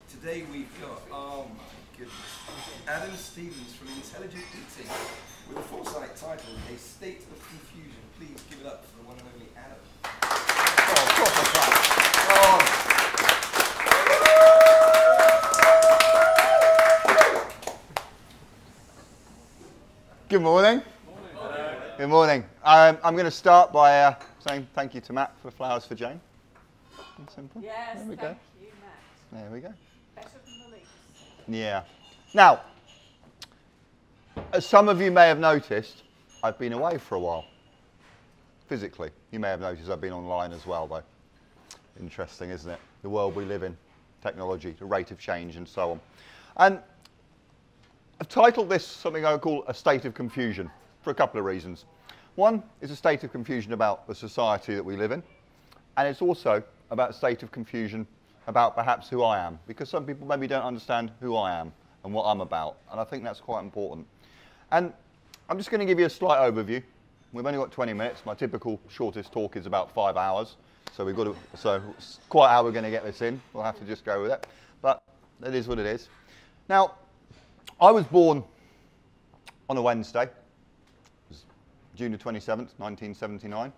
Today we've got, oh my goodness, Adam Stevens from Intelligent Eating with a foresight title, A State of Confusion. Please give it up for the one and only Adam. Oh, of course I can. Good morning. Good morning. I'm going to start by saying thank you to Matt for flowers for Jane. Simple. Yes, there we go. thank you, Matt. There we go. Better than the leaves. Yeah. Now, as some of you may have noticed, I've been away for a while. Physically. You may have noticed I've been online as well, though. Interesting, isn't it? The world we live in, technology, the rate of change, and so on. And I've titled this something I would call a state of confusion for a couple of reasons. One is a state of confusion about the society that we live in, and it's also about a state of confusion about perhaps who I am, because some people maybe don't understand who I am and what I'm about, and I think that's quite important. And I'm just going to give you a slight overview. We've only got 20 minutes. My typical shortest talk is about 5 hours, so we've got to, so quite how we're going to get this in. We'll have to just go with it, but it is what it is. Now, I was born on a Wednesday. It was June the 27th, 1979.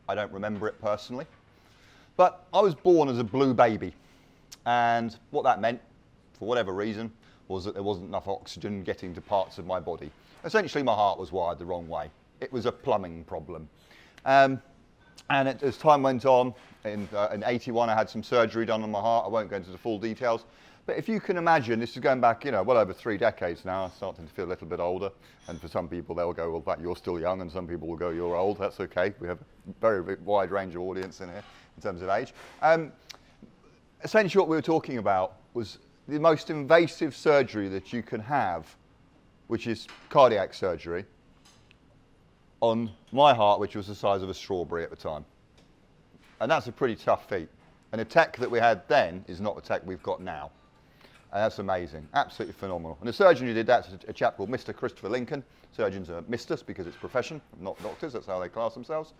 I don't remember it personally. But I was born as a blue baby. And what that meant, for whatever reason, was that there wasn't enough oxygen getting to parts of my body. Essentially, my heart was wired the wrong way. It was a plumbing problem. And as time went on, in 81, I had some surgery done on my heart. I won't go into the full details. But if you can imagine, this is going back, well over 3 decades now. I'm starting to feel a little bit older. And for some people, they'll go, well, in fact, you're still young. And some people will go, you're old. That's OK. We have a very wide range of audience in here in terms of age. Essentially, what we were talking about was the most invasive surgery that you can have, which is cardiac surgery, on my heart, which was the size of a strawberry at the time. And that's a pretty tough feat. And the tech that we had then is not the tech we've got now. And that's amazing, absolutely phenomenal. And the surgeon who did that is a chap called Mr. Christopher Lincoln. Surgeons are misters because it's profession, not doctors, that's how they class themselves.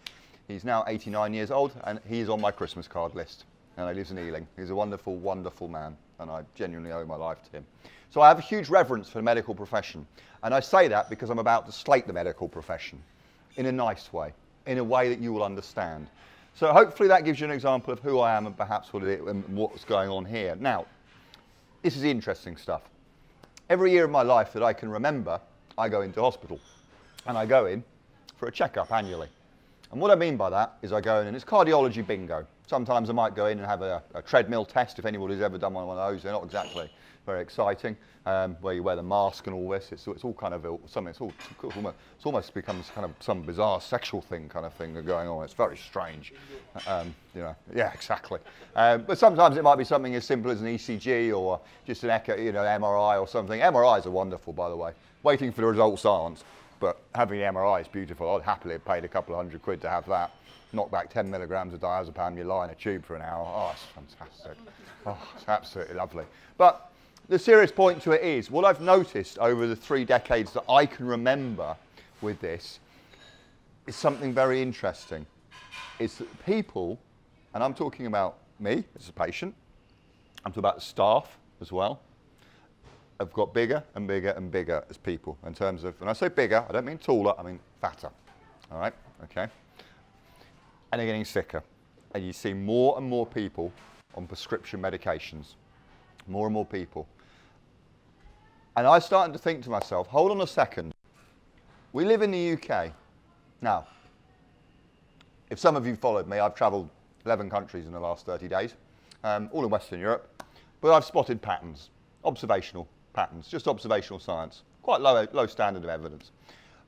He's now 89 years old, and he's on my Christmas card list. And he lives in Ealing. He's a wonderful, wonderful man, and I genuinely owe my life to him. So I have a huge reverence for the medical profession. And I say that because I'm about to slate the medical profession in a nice way, in a way that you will understand. So hopefully that gives you an example of who I am and perhaps what it is and what's going on here. Now, this is the interesting stuff. Every year of my life that I can remember, I go into hospital. And I go in for a checkup annually. And what I mean by that is I go in and it's cardiology bingo. Sometimes I might go in and have a treadmill test. If anybody's ever done one of those, they're not exactly very exciting, where you wear the mask and all this. It's all kind of something. It's almost becomes kind of some bizarre sexual thing kind of thing going on. It's very strange, Yeah, exactly. But sometimes it might be something as simple as an ECG or just an echo, MRI or something. MRIs are wonderful, by the way. Waiting for the results aren't, but having the MRI is beautiful. I'd happily have paid a couple of £100 to have that. Knock back 10 milligrams of diazepam, you lie in a tube for an hour. Oh, it's fantastic. Oh, it's absolutely lovely. But the serious point to it is, what I've noticed over the 3 decades that I can remember with this is something very interesting. It's that people, and I'm talking about me as a patient, I'm talking about the staff as well, have got bigger and bigger and bigger as people in terms of, when I say bigger, I don't mean taller, I mean fatter. All right, okay? And they're getting sicker. And you see more and more people on prescription medications. More and more people. And I started to think to myself, hold on a second. We live in the UK. Now, if some of you followed me, I've travelled 11 countries in the last 30 days, all in Western Europe. But I've spotted patterns, observational patterns, just observational science. Quite low standard of evidence.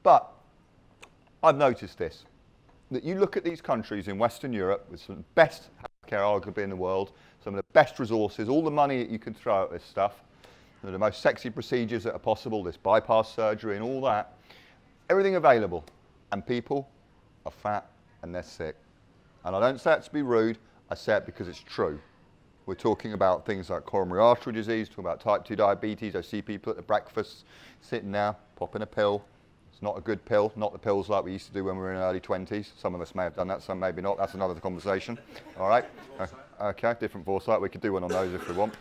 But I've noticed this. That you look at these countries in Western Europe with some of the best healthcare arguably in the world, some of the best resources, all the money that you can throw at this stuff, the most sexy procedures that are possible, this bypass surgery and all that, everything available. And people are fat and they're sick. And I don't say it to be rude, I say it because it's true. We're talking about things like coronary artery disease, talking about type 2 diabetes. I see people at the breakfast sitting there, popping a pill. It's not a good pill, not the pills like we used to do when we were in our early 20s. Some of us may have done that, some maybe not. That's another conversation. All right? Okay, different foresight. We could do one on those if we want.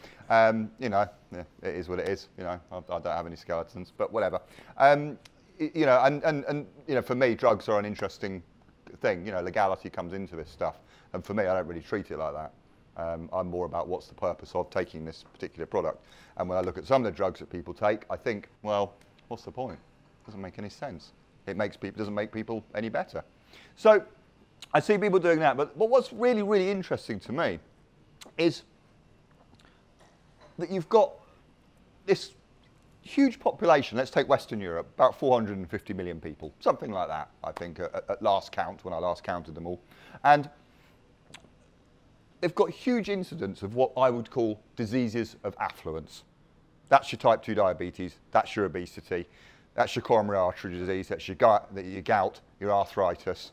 You know, yeah, it is what it is. You know, I don't have any skeletons, but whatever. You know, and you know, for me, drugs are an interesting thing. You know, legality comes into this stuff, and for me, I don't really treat it like that. I'm more about what's the purpose of taking this particular product. And when I look at some of the drugs that people take, I think, well, what's the point? It doesn't make any sense. It doesn't make people any better. So I see people doing that. But what's really, really interesting to me is that you've got this huge population. Let's take Western Europe, about 450 million people, something like that, I think, at last count, when I last counted them all. And they've got huge incidence of what I would call diseases of affluence. That's your type 2 diabetes, that's your obesity, that's your coronary artery disease, that's your gout, your arthritis,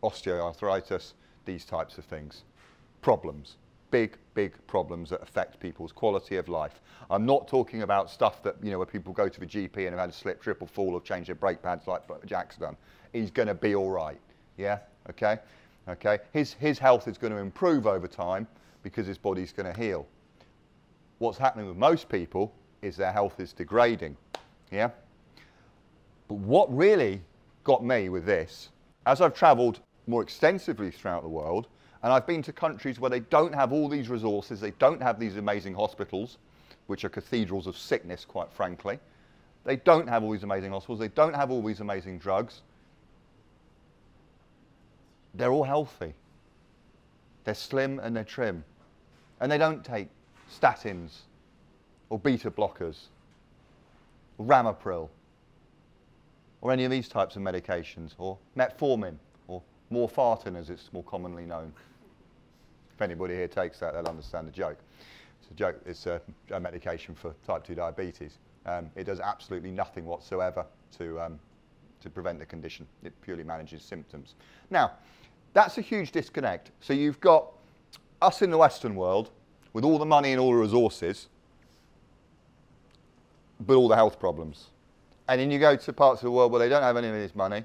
osteoarthritis, these types of things. Problems, big, big problems that affect people's quality of life. I'm not talking about stuff that, you know, where people go to the GP and have had a slip, trip or fall or change their brake pads like Jack's done. He's going to be all right, yeah, okay? Okay, his health is going to improve over time because his body's going to heal. What's happening with most people is their health is degrading, yeah? But what really got me with this, as I've travelled more extensively throughout the world, and I've been to countries where they don't have all these resources, they don't have these amazing hospitals, which are cathedrals of sickness, quite frankly. They don't have all these amazing hospitals, they don't have all these amazing drugs. They're all healthy. They're slim and they're trim. And they don't take statins or beta blockers or Ramipril or any of these types of medications, or metformin or morphartin as it's more commonly known. If anybody here takes that, they'll understand the joke. It's a joke. It's a medication for type 2 diabetes. It does absolutely nothing whatsoever to prevent the condition. It purely manages symptoms. Now, that's a huge disconnect. So you've got us in the Western world with all the money and all the resources, but all the health problems. And then you go to parts of the world where they don't have any of this money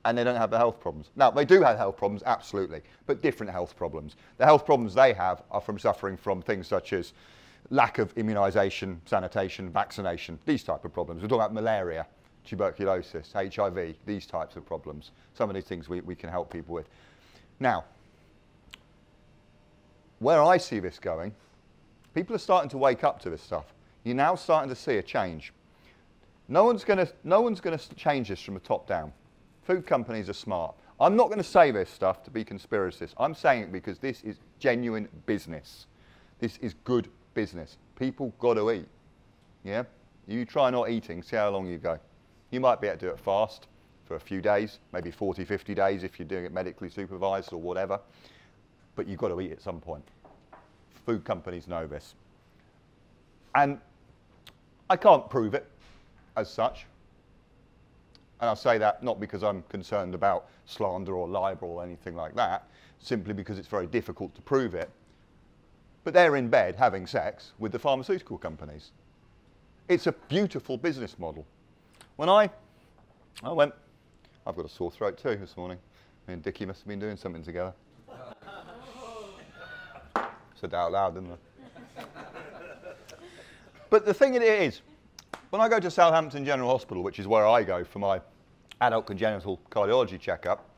and they don't have the health problems. Now, they do have health problems, absolutely, but different health problems. The health problems they have are from suffering from things such as lack of immunisation, sanitation, vaccination, these type of problems. We're talking about malaria, tuberculosis, HIV, these types of problems. Some of these things we can help people with. Now, where I see this going, people are starting to wake up to this stuff. You're now starting to see a change. No one's going to change this from the top down. Food companies are smart. I'm not going to say this stuff to be conspiracist. I'm saying it because this is genuine business. This is good business. People got to eat. Yeah? You try not eating, see how long you go. You might be able to do it fast for a few days, maybe 40, 50 days if you're doing it medically supervised or whatever. But you've got to eat at some point. Food companies know this. And I can't prove it as such. And I'll say that not because I'm concerned about slander or libel or anything like that, simply because it's very difficult to prove it. But they're in bed having sex with the pharmaceutical companies. It's a beautiful business model. When I went, I've got a sore throat too this morning. Me and Dickie must have been doing something together. Said that out loud, didn't I? But the thing it is, when I go to Southampton General Hospital, which is where I go for my adult congenital cardiology checkup,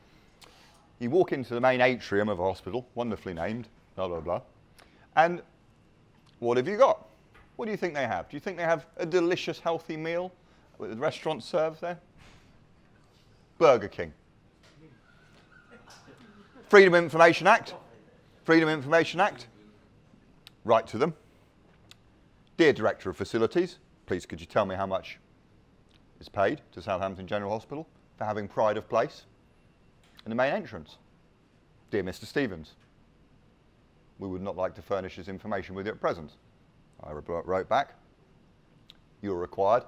you walk into the main atrium of a hospital, wonderfully named, blah, blah, blah, and what have you got? What do you think they have? Do you think they have a delicious, healthy meal with the restaurant serves there? Burger King. Freedom of Information Act. Freedom of Information Act. Write to them. Dear Director of Facilities, please could you tell me how much is paid to Southampton General Hospital for having pride of place in the main entrance? Dear Mr. Stevens, we would not like to furnish this information with you at present. I wrote back, you are required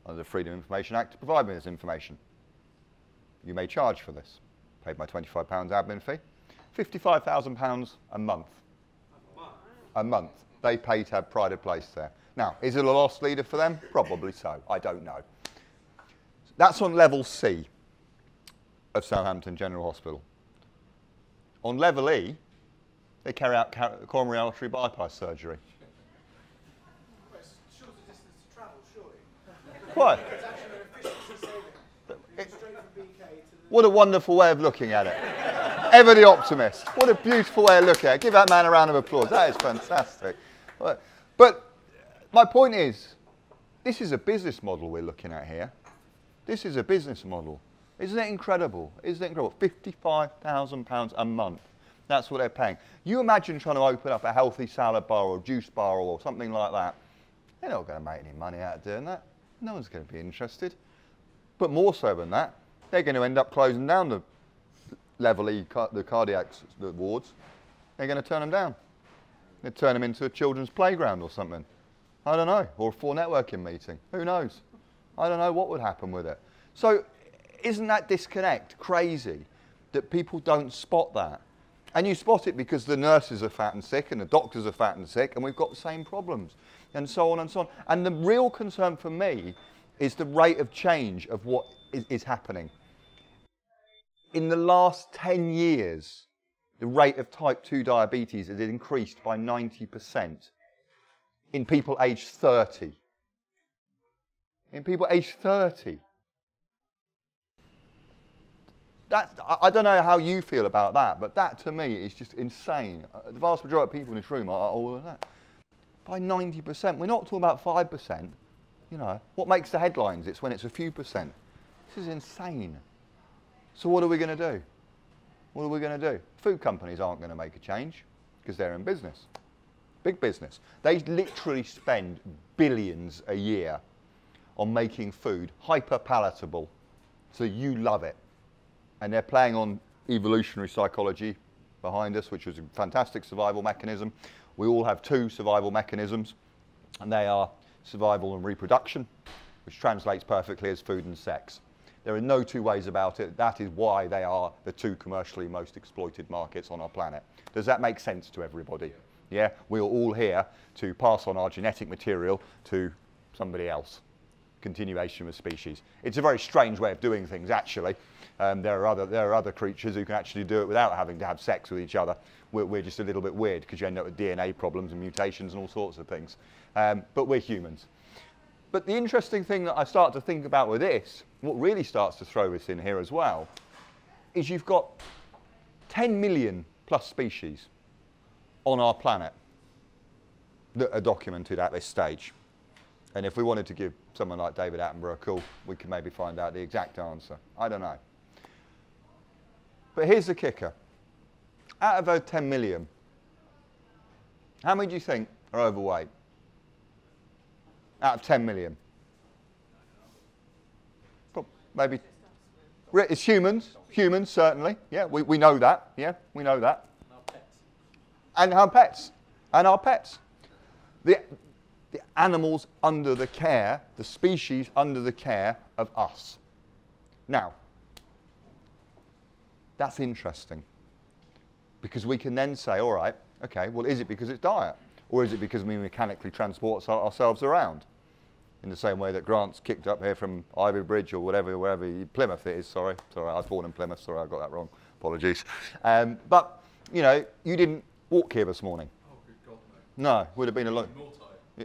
under the Freedom of Information Act to provide me this information. You may charge for this. Paid my £25 admin fee. £55,000 a month. A month. They pay to have pride of place there. Now, is it a loss leader for them? Probably so. I don't know. That's on level C of Southampton General Hospital. On level E, They carry out coronary artery bypass surgery. Well, it's shorter distance to travel, surely. What? It's actually an efficiency saving. Straight from BK to the... What a wonderful way of looking at it. Ever the optimist. What a beautiful way of looking at it. Give that man a round of applause. That is fantastic. But my point is, this is a business model we're looking at here. This is a business model. Isn't it incredible? Isn't it incredible? £55,000 a month. That's what they're paying. You imagine trying to open up a healthy salad bar or juice bar or something like that. They're not going to make any money out of doing that. No one's going to be interested. But more so than that, they're going to end up closing down the level E, the cardiac wards. They're going to turn them down. They'll turn them into a children's playground or something. I don't know. Or for a networking meeting. Who knows? I don't know what would happen with it. So isn't that disconnect crazy that people don't spot that? And you spot it because the nurses are fat and sick and the doctors are fat and sick and we've got the same problems and so on and so on. And the real concern for me is the rate of change of what is happening. In the last 10 years, the rate of type 2 diabetes has increased by 90% in people aged 30. In people aged 30. I don't know how you feel about that, but that to me is just insane. The vast majority of people in this room are all of that. By 90%. We're not talking about 5%. You know, what makes the headlines? It's when it's a few percent. This is insane. So what are we going to do? What are we going to do? Food companies aren't going to make a change because they're in business. Big business. They literally spend billions a year on making food hyper palatable so you love it. And they're playing on evolutionary psychology behind us, which was a fantastic survival mechanism. We all have two survival mechanisms, and they are survival and reproduction, which translates perfectly as food and sex. There are no two ways about it. That is why they are the two commercially most exploited markets on our planet. Does that make sense to everybody? Yeah? We are all here to pass on our genetic material to somebody else. Continuation of species. It's a very strange way of doing things, actually. There are other creatures who can actually do it without having to have sex with each other. We're just a little bit weird because you end up with DNA problems and mutations and all sorts of things. But we're humans. But the interesting thing that I start to think about with this, what really starts to throw this in here as well, is you've got 10 million plus species on our planet that are documented at this stage. And if we wanted to give someone like David Attenborough a call, we could maybe find out the exact answer. I don't know. But here's the kicker. Out of those 10 million, how many do you think are overweight? Out of 10 million? Maybe. It's humans. Humans, certainly. Yeah, we know that. Yeah, we know that. And our pets. And our pets. The animals under the care, the species under the care of us. Now, that's interesting. Because we can then say, all right, okay, well, is it because it's diet? Or is it because we mechanically transport ourselves around? In the same way that Grant's kicked up here from Ivy Bridge or whatever, wherever, Plymouth it is, sorry. Sorry, I was born in Plymouth, sorry, I got that wrong. Apologies. But, you know, you didn't walk here this morning. Oh, good God, no. No, would have been a lot. More time.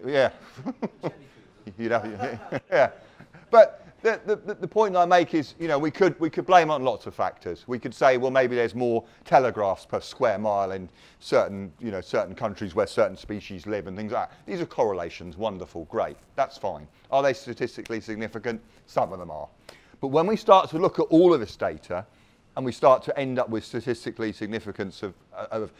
Yeah. You'd have, yeah. But the point that I make is, you know, we could blame it on lots of factors. We could say, well, maybe there's more telegraphs per square mile in certain countries where certain species live and things like that. These are correlations, wonderful, great, that's fine. Are they statistically significant? Some of them are. But when we start to look at all of this data and we start to end up with statistically significance of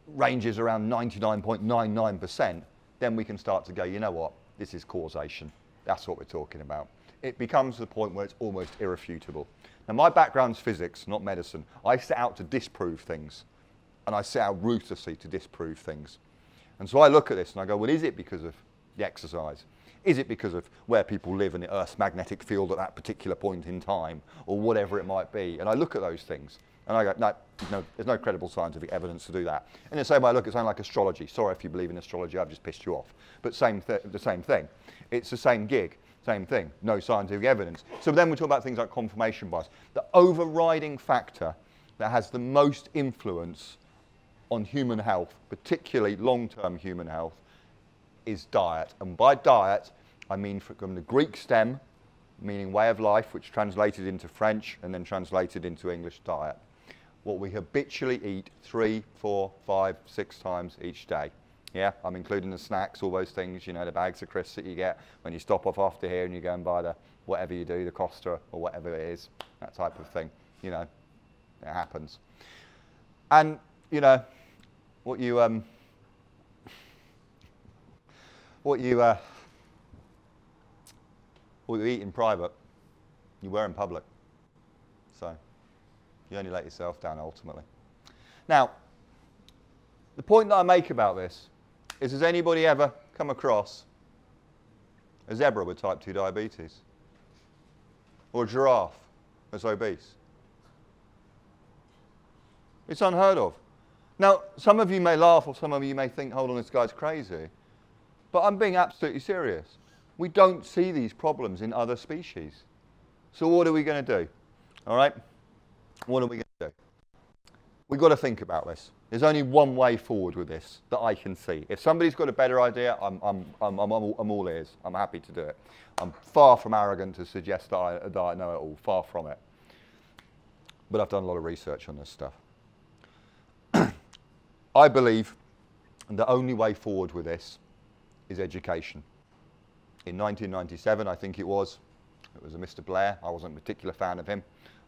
ranges around 99.99%, then we can start to go, you know what, this is causation. That's what we're talking about. It becomes the point where it's almost irrefutable. Now, my background's physics, not medicine. I set out to disprove things, and I set out ruthlessly to disprove things. And so I look at this and I go, well, is it because of the exercise? Is it because of where people live in the Earth's magnetic field at that particular point in time, or whatever it might be? And I look at those things, and I go, no, there's no credible scientific evidence to do that. In the same way I look at something like astrology. Sorry if you believe in astrology, I've just pissed you off. But the same thing. It's the same gig. Same thing, no scientific evidence. So then we talk about things like confirmation bias. The overriding factor that has the most influence on human health, particularly long-term human health, is diet. And by diet, I mean from the Greek stem, meaning way of life, which translated into French and then translated into English, diet. What we habitually eat 3, 4, 5, 6 times each day. Yeah, I'm including the snacks, all those things, you know, the bags of crisps that you get when you stop off after here and you go and buy the, whatever you do, the Costa or whatever it is, that type of thing. You know, it happens. And, you know, what you eat in private, you wear in public. So you only let yourself down ultimately. Now, the point that I make about this is, has anybody ever come across a zebra with type 2 diabetes? Or a giraffe that's obese? It's unheard of. Now, some of you may laugh or some of you may think, hold on, this guy's crazy. But I'm being absolutely serious. We don't see these problems in other species. So what are we going to do? All right? What are we going to do? We've got to think about this. There's only one way forward with this that I can see. If somebody's got a better idea, I'm all ears. I'm happy to do it. I'm far from arrogant to suggest that I know it all. Far from it. But I've done a lot of research on this stuff. I believe the only way forward with this is education. In 1997, I think it was a Mr. Blair. I wasn't a particular fan of him.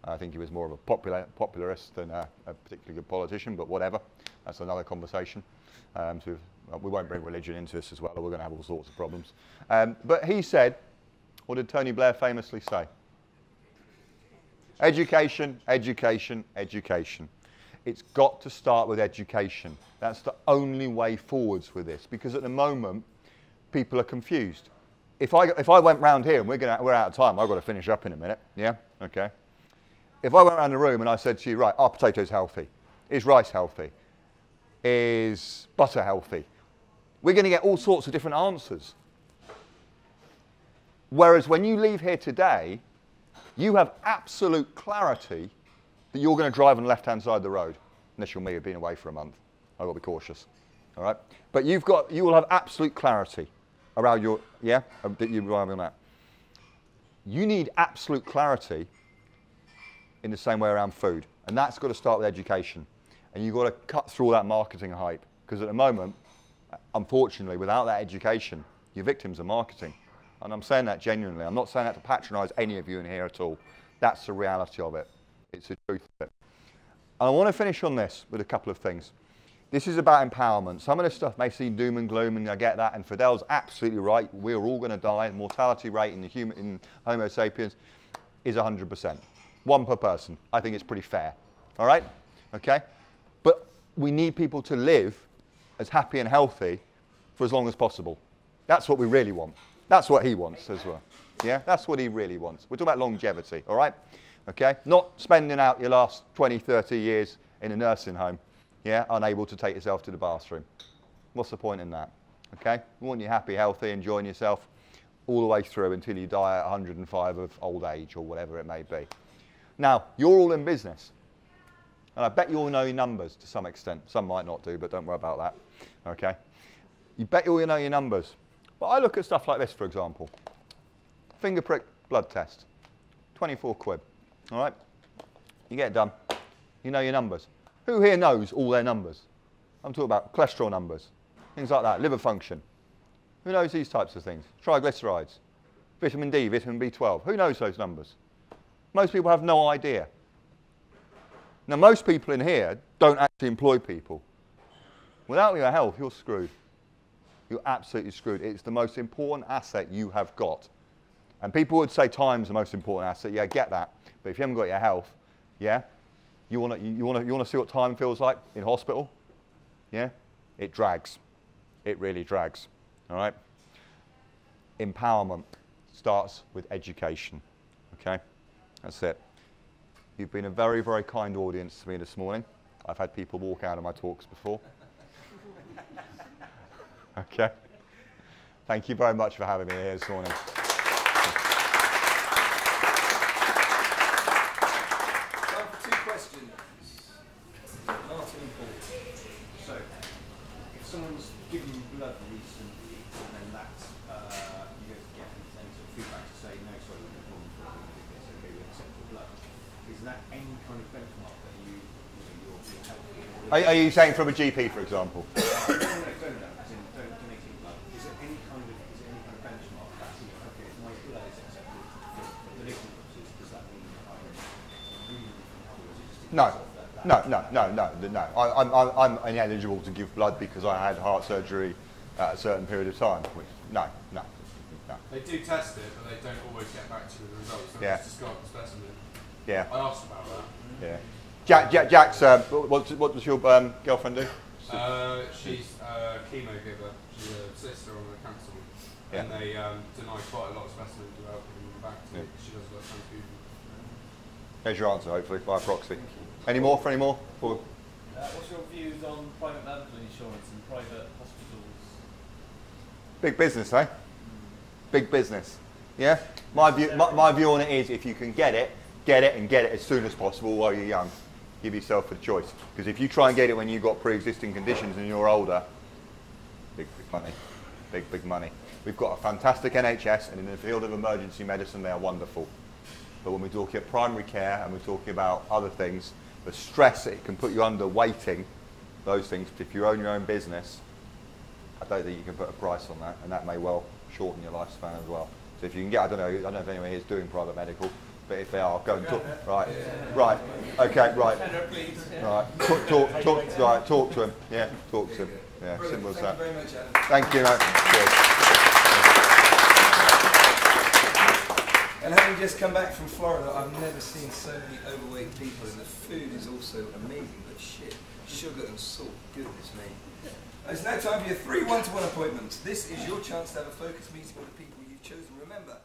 I think he was more of a popularist than a particularly good politician, but whatever. That's another conversation. So we won't bring religion into this as well, or we're going to have all sorts of problems. But he said, what did Tony Blair famously say? Education, education, education. It's got to start with education. That's the only way forwards with this, because at the moment, people are confused. If I went round here, and we're out of time, I've got to finish up in a minute, yeah? Okay. If I went around the room and I said to you, right, are potatoes healthy? Is rice healthy? Is butter healthy? We're going to get all sorts of different answers. Whereas when you leave here today, you have absolute clarity that you're going to drive on the left-hand side of the road, unless you're me, you've been away for a month. I've got to be cautious, all right? But you will have absolute clarity around your, yeah, that you're driving on that. You need absolute clarity in the same way around food, and that's got to start with education. And you've got to cut through all that marketing hype, because at the moment, unfortunately, without that education, you're victims of marketing. And I'm saying that genuinely. I'm not saying that to patronise any of you in here at all. That's the reality of it. It's the truth of it. And I want to finish on this with a couple of things. This is about empowerment. Some of this stuff may seem doom and gloom, and I get that, and Fidel's absolutely right. We're all going to die. The mortality rate in Homo sapiens is 100%. 1 per person. I think it's pretty fair. All right? Okay? But we need people to live as happy and healthy for as long as possible. That's what we really want. That's what he wants as well. Yeah? That's what he really wants. We're talking about longevity. All right? Okay? Not spending out your last 20, 30 years in a nursing home, yeah, unable to take yourself to the bathroom. What's the point in that? Okay? We want you happy, healthy, enjoying yourself all the way through until you die at 105 of old age or whatever it may be. Now, you're all in business. And I bet you all know your numbers to some extent. Some might not do, but don't worry about that. Okay? You bet you all know your numbers. But I look at stuff like this, for example. Finger prick blood test. 24 quid. All right? You get it done. You know your numbers. Who here knows all their numbers? I'm talking about cholesterol numbers. Things like that. Liver function. Who knows these types of things? Triglycerides. Vitamin D, vitamin B12. Who knows those numbers? Most people have no idea. Now, most people in here don't actually employ people. Without your health, you're screwed. You're absolutely screwed. It's the most important asset you have got. And people would say time's the most important asset. Yeah, I get that. But if you haven't got your health, yeah, you want to see what time feels like in hospital? Yeah? It drags. It really drags. All right? Empowerment starts with education. Okay? That's it. You've been a very, very kind audience to me this morning. I've had people walk out of my talks before. Okay. Thank you very much for having me here this morning. Time for 2 questions. Martin and Paul. someone's given blood recently, and then that's you don't get any sort of feedback to say no, sorry, we're going to it's okay, we accept the blood. Is that any kind of benchmark that you're healthy? Are you saying from a GP, for example? No, as in donating blood. Is it any kind of benchmark that okay, if my blood is accepted for donation purposes, does that mean I'm really healthy, or is it just No. No. I'm ineligible to give blood because I had heart surgery at a certain period of time. No. They do test it, but they don't always get back to you with the results. They just discard the specimen. Yeah. I asked about that. Yeah. Jack's, what does your girlfriend do? She's a chemo giver. She's a sister on the council. And they deny quite a lot of specimens without giving them back to me. She does a lot of transfusion. There's your answer, hopefully, by proxy. Any more? What's your views on private medical insurance and private hospitals? Big business, eh? Big business. Yeah? My view on it is if you can get it and get it as soon as possible while you're young. Give yourself a choice. Because if you try and get it when you've got pre-existing conditions and you're older, big money. Big money. We've got a fantastic NHS, and in the field of emergency medicine they are wonderful. But when we're talking about primary care and we're talking about other things, the stress that it can put you under waiting, those things, if you own your own business, I don't think you can put a price on that, and that may well shorten your lifespan as well. So if you can get, I don't know if anyone here is doing private medical, but if they are, go and talk. Right, okay, right. Talk to him. Yeah, talk to him. Yeah, simple as that. Thank you very much, Adam. Thank you, mate. Cheers. And having just come back from Florida, I've never seen so many overweight people, and the food is also amazing, but shit, sugar and salt, goodness me. It's now time for your 3 one-to-one appointments. This is your chance to have a focused meeting with the people you've chosen. Remember,